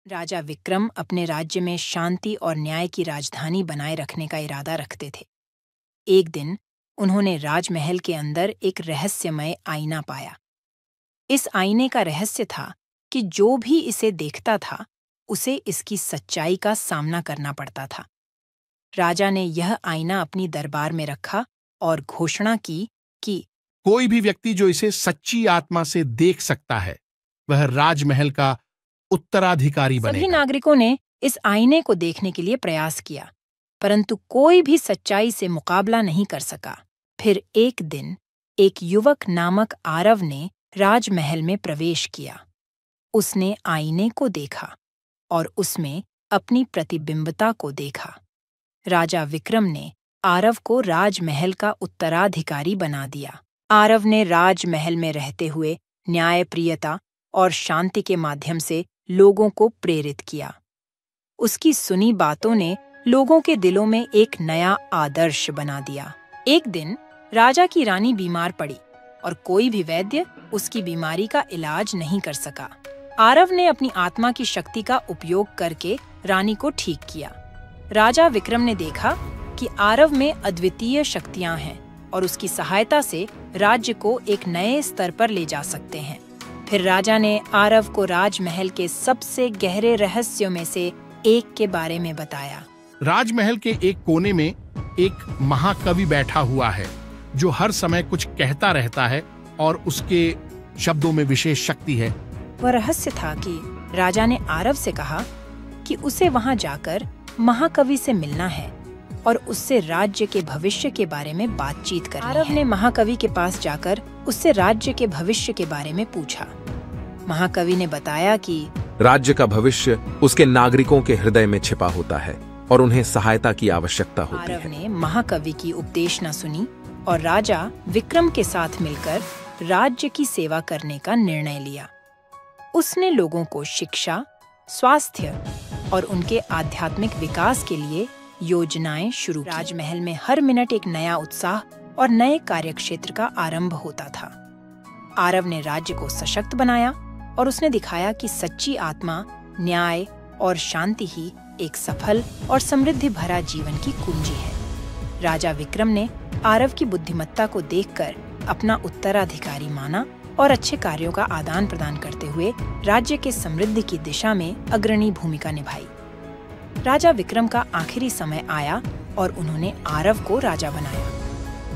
राजा विक्रम अपने राज्य में शांति और न्याय की राजधानी बनाए रखने का इरादा रखते थे। एक दिन उन्होंने राजमहल के अंदर एक रहस्यमय आईना पाया। इस आईने का रहस्य था कि जो भी इसे देखता था उसे इसकी सच्चाई का सामना करना पड़ता था। राजा ने यह आईना अपनी दरबार में रखा और घोषणा की कि कोई भी व्यक्ति जो इसे सच्ची आत्मा से देख सकता है वह राजमहल का उत्तराधिकारी बनेगा। सभी नागरिकों ने इस आईने को देखने के लिए प्रयास किया, परंतु कोई भी सच्चाई से मुकाबला नहीं कर सका। फिर एक दिन एक युवक नामक आरव ने राजमहल में प्रवेश किया। उसने आईने को देखा और उसमें अपनी प्रतिबिंबता को देखा। राजा विक्रम ने आरव को राजमहल का उत्तराधिकारी बना दिया। आरव ने राजमहल में रहते हुए न्यायप्रियता और शांति के माध्यम से लोगों को प्रेरित किया। उसकी सुनी बातों ने लोगों के दिलों में एक नया आदर्श बना दिया। एक दिन राजा की रानी बीमार पड़ी और कोई भी वैद्य उसकी बीमारी का इलाज नहीं कर सका। आरव ने अपनी आत्मा की शक्ति का उपयोग करके रानी को ठीक किया। राजा विक्रम ने देखा कि आरव में अद्वितीय शक्तियां हैं और उसकी सहायता से राज्य को एक नए स्तर पर ले जा सकते हैं। फिर राजा ने आरव को राजमहल के सबसे गहरे रहस्यों में से एक के बारे में बताया। राजमहल के एक कोने में एक महाकवि बैठा हुआ है जो हर समय कुछ कहता रहता है और उसके शब्दों में विशेष शक्ति है। वह रहस्य था कि राजा ने आरव से कहा कि उसे वहां जाकर महाकवि से मिलना है और उससे राज्य के भविष्य के बारे में बातचीत करनी है। आरव ने महाकवि के पास जाकर उससे राज्य के भविष्य के बारे में पूछा। महाकवि ने बताया कि राज्य का भविष्य उसके नागरिकों के हृदय में छिपा होता है और उन्हें सहायता की आवश्यकता होती है। आरव ने महाकवि की उपदेशना सुनी और राजा विक्रम के साथ मिलकर राज्य की सेवा करने का निर्णय लिया। उसने लोगों को शिक्षा, स्वास्थ्य और उनके आध्यात्मिक विकास के लिए योजनाएं शुरू की। राजमहल में हर मिनट एक नया उत्साह और नए कार्यक्षेत्र का आरंभ होता था। आरव ने राज्य को सशक्त बनाया और उसने दिखाया कि सच्ची आत्मा, न्याय और शांति ही एक सफल और समृद्धि भरा जीवन की कुंजी है। राजा विक्रम ने आरव की बुद्धिमत्ता को देखकर अपना उत्तराधिकारी माना और अच्छे कार्यों का आदान प्रदान करते हुए राज्य के समृद्धि की दिशा में अग्रणी भूमिका निभाई। राजा विक्रम का आखिरी समय आया और उन्होंने आरव को राजा बनाया।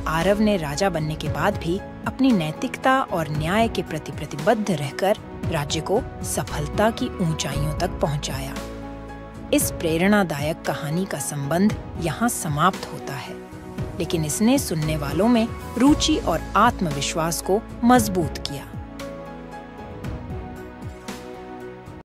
आरव ने राजा बनने के बाद भी अपनी नैतिकता और न्याय के प्रति प्रतिबद्ध रहकर राज्य को सफलता की ऊंचाइयों तक पहुंचाया। इस प्रेरणादायक कहानी का संबंध यहाँ समाप्त होता है, लेकिन इसने सुनने वालों में रुचि और आत्मविश्वास को मजबूत किया।